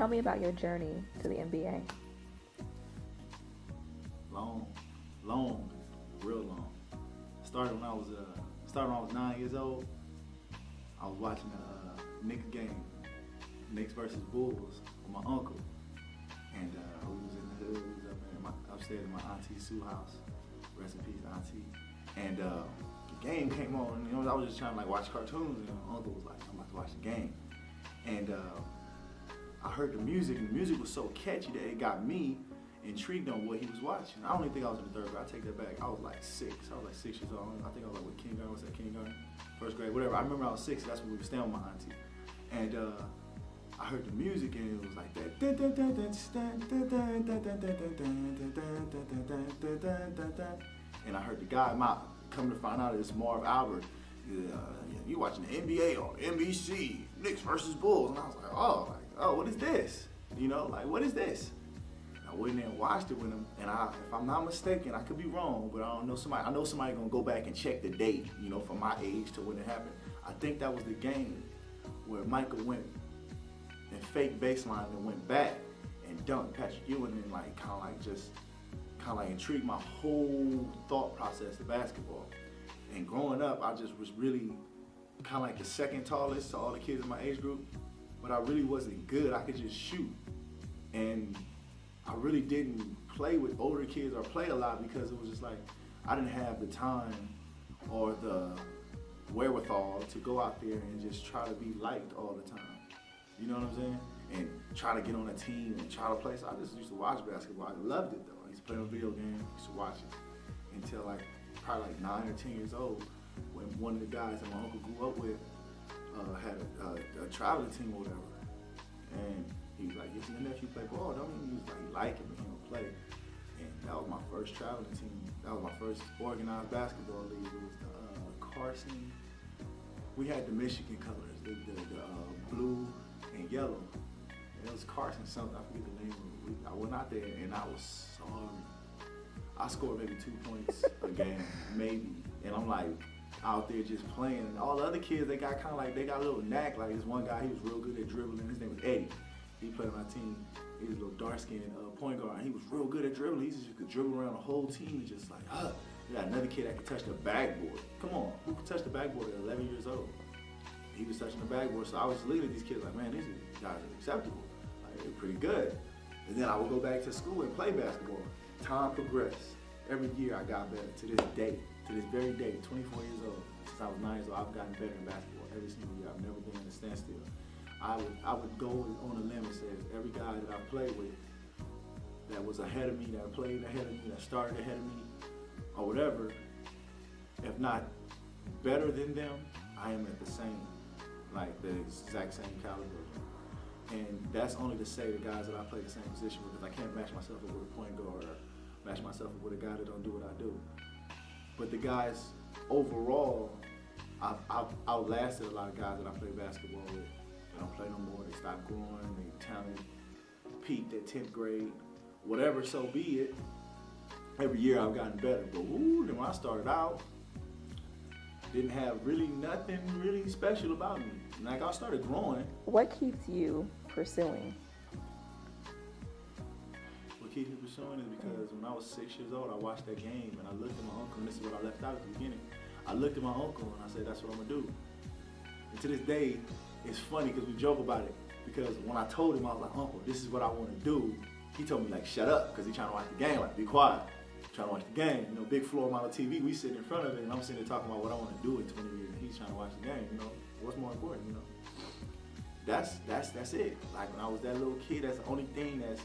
Tell me about your journey to the NBA. Long, real long. Started when I was 9 years old. I was watching a Knicks game, Knicks versus Bulls, with my uncle, and we was in the hood. We was upstairs in my auntie Sue house. Rest in peace, auntie. And the game came on. And, I was just trying to watch cartoons, and my uncle was like, "I'm about to watch the game," and I heard the music, and the music was so catchy that it got me intrigued on what he was watching. I don't even think I was in the third grade. I take that back. I was like 6. I was like 6 years old. I think I was like with kindergarten. Was that kindergarten? First grade, whatever. I remember I was 6. That's when we were staying with my auntie. And I heard the music, and it was like that. And I heard the guy, come to find out it's Marv Albert. You watching the NBA on NBC, Knicks versus Bulls. And I was like, oh, what is this? What is this? I went in and watched it with him, and if I'm not mistaken, I could be wrong, but I know somebody gonna go back and check the date, from my age to when it happened. I think that was the game where Michael went and fake baseline and went back and dunked Patrick Ewing, and kind of intrigued my whole thought process of basketball. And growing up, I just was really kind of like the second tallest to all the kids in my age group, but I really wasn't good. I could just shoot, and I really didn't play with older kids or play a lot because it was just like I didn't have the time or the wherewithal to go out there and just try to be liked all the time. You know what I'm saying? And try to get on a team and try to play. So I just used to watch basketball. I loved it though. I used to play on video games. I used to watch it until probably 9 or 10 years old, when one of the guys that my uncle grew up with had a traveling team or whatever. And he was like, "Yes, your nephew play ball, don't he?" He was like, "You like him, he don't play." And that was my first traveling team. That was my first organized basketball league. It was the Carson. We had the Michigan colors, the blue and yellow. And it was Carson something, I forget the name of it. I went out there and I was sorry. I scored maybe 2 points a game, maybe. And I'm out there just playing. And all the other kids, they got they got a little knack. Like this one guy, he was real good at dribbling. His name was Eddie. He played on our team. He was a little dark-skinned point guard. And he was real good at dribbling. He just could dribble around the whole team and just You got another kid that could touch the backboard. Come on, who could touch the backboard at 11 years old? He was touching the backboard, so I was looking at these kids like, man, these guys are acceptable. They're pretty good. And then I would go back to school and play basketball. Time progressed. Every year I got better. To this day, to this very day, 24 years old, since I was 9 years old, I've gotten better in basketball every single year. I've never been in a standstill. I would go on a limb and say every guy that I played with that was ahead of me, that played ahead of me, that started ahead of me, or whatever, if not better than them, I am at the exact same caliber. And that's only to say the guys that I play the same position with, because I can't match myself up with a point guard or match myself up with a guy that don't do what I do. But the guys overall, I've outlasted a lot of guys that I play basketball with. They don't play no more, they stopped growing, their talent peaked at 10th grade, whatever, so be it. Every year I've gotten better, but then when I started out, didn't have really nothing really special about me. I started growing. What keeps you pursuing? What keeps me pursuing is because when I was 6 years old, I watched that game and I looked at my uncle, and this is what I left out at the beginning. I looked at my uncle and I said, that's what I'm gonna do. And to this day, it's funny because we joke about it, because when I told him, I was like, "Uncle, this is what I wanna do," he told me shut up, because he's trying to watch the game, be quiet. Trying to watch the game, big floor model TV, we sitting in front of it, and I'm sitting there talking about what I want to do in 20 years, and he's trying to watch the game, what's more important, That's it. When I was that little kid, that's the only thing that's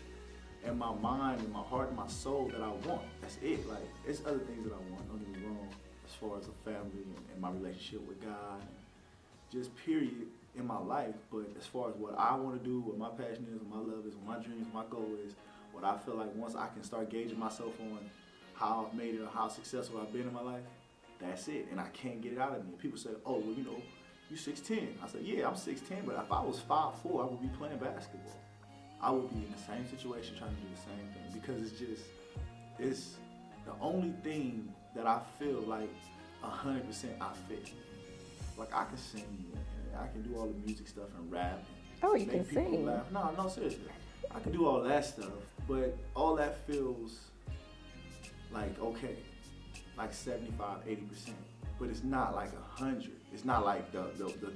in my mind, in my heart, in my soul that I want. That's it. It's other things that I want, don't get me wrong, as far as a family and my relationship with God, and just period in my life, but as far as what I want to do, what my passion is, what my love is, what my dreams, my goal is, what I feel like once I can start gauging myself on how I've made it or how successful I've been in my life, that's it. And I can't get it out of me. People say, "Oh, well, you're 6'10". I said, yeah, I'm 6'10", but if I was 5'4", I would be playing basketball. I would be in the same situation trying to do the same thing, because it's the only thing that I feel 100% I fit. I can sing, and I can do all the music stuff and rap, Oh, you make can people sing. laugh. No, seriously. I can do all that stuff, but all that feels like okay, like 75, 80%. But it's not like 100. It's not like the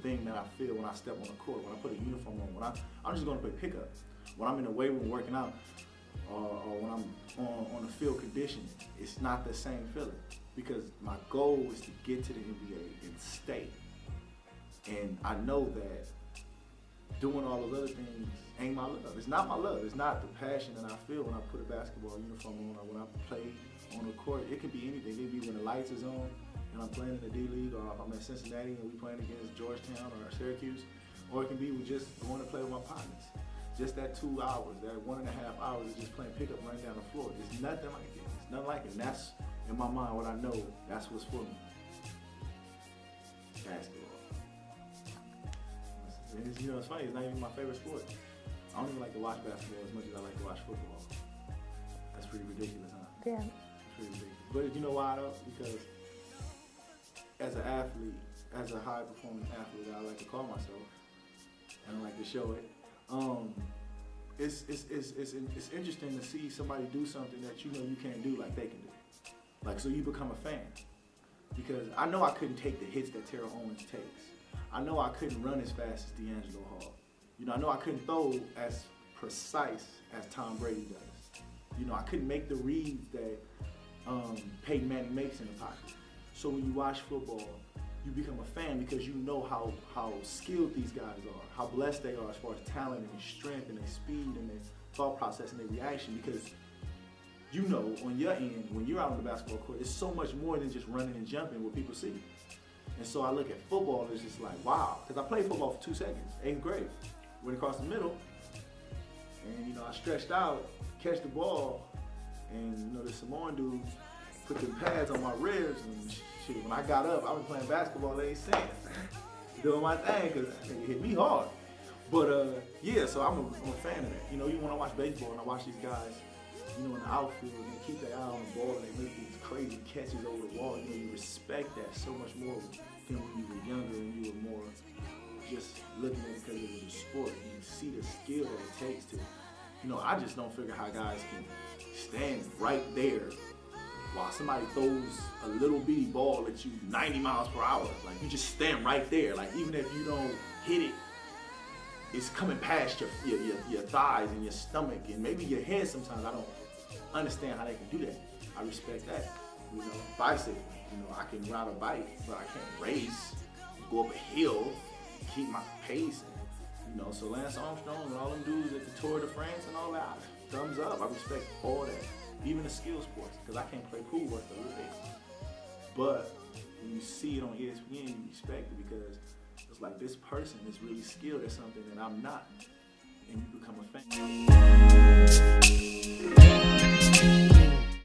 thing that I feel when I step on the court, when I put a uniform on, when I'm just going to play pickup. When I'm in the weight room working out, or when I'm on the field conditioning, it's not the same feeling. Because my goal is to get to the NBA and stay. And I know that doing all those other things ain't my love. It's not my love. It's not the passion that I feel when I put a basketball uniform on or when I play on the court. It could be anything. It could be when the lights is on and I'm playing in the D League, or if I'm at Cincinnati and we playing against Georgetown or Syracuse, or it can be with just going to play with my partners. Just that 2 hours, that 1.5 hours of just playing pickup running down the floor. It's nothing like it. It's nothing like it. And that's, in my mind, what I know, that's what's for me. Basketball. And it's, it's funny, it's not even my favorite sport. I don't even like to watch basketball as much as I like to watch football. That's pretty ridiculous, huh? Yeah. It's pretty ridiculous. But you know why though? Because as an athlete, as a high performing athlete, I like to call myself, and I like to show it. It's interesting to see somebody do something that you know you can't do like they can do. Like, so you become a fan. Because I know I couldn't take the hits that Terrell Owens takes. I know I couldn't run as fast as D'Angelo Hall. You know, I know I couldn't throw as precise as Tom Brady does. You know, I couldn't make the reads that Peyton Manning makes in the pocket. So when you watch football, you become a fan because you know how skilled these guys are, how blessed they are as far as talent and their strength and their speed and their thought process and their reaction. Because you know, on your end, when you're out on the basketball court, it's so much more than just running and jumping what people see. And so I look at football and it's just like, wow. Because I played football for 2 seconds, 8th grade. Went across the middle, and you know, I stretched out, catch the ball, and you know, the Samoan dude put the pads on my ribs, and shit, when I got up, I was playing basketball, they ain't saying, doing my thing, because it hit me hard. But yeah, so I'm a fan of that. You know, even when I watch baseball and I watch these guys, you know, in the outfield, and they keep their eye on the ball and they make these crazy catches over the wall, you know, you respect that so much more than when you were younger and you were more just looking at it because it was a sport. And you see the skill that it takes to, you know, I just don't figure how guys can stand right there while somebody throws a little bitty ball at you 90 miles per hour. Like, you just stand right there. Like, even if you don't hit it, it's coming past your thighs and your stomach and maybe your head sometimes. I don't understand how they can do that. I respect that. You know, bicycle, you know, I can ride a bike, but I can't race, go up a hill, keep my pace. And, you know, so Lance Armstrong and all them dudes at the Tour de France and all that, thumbs up. I respect all that. Even the skill sports, because I can't play pool worth a little bit. But when you see it on ESPN, you respect it because it's like this person is really skilled at something that I'm not, and you become a fan.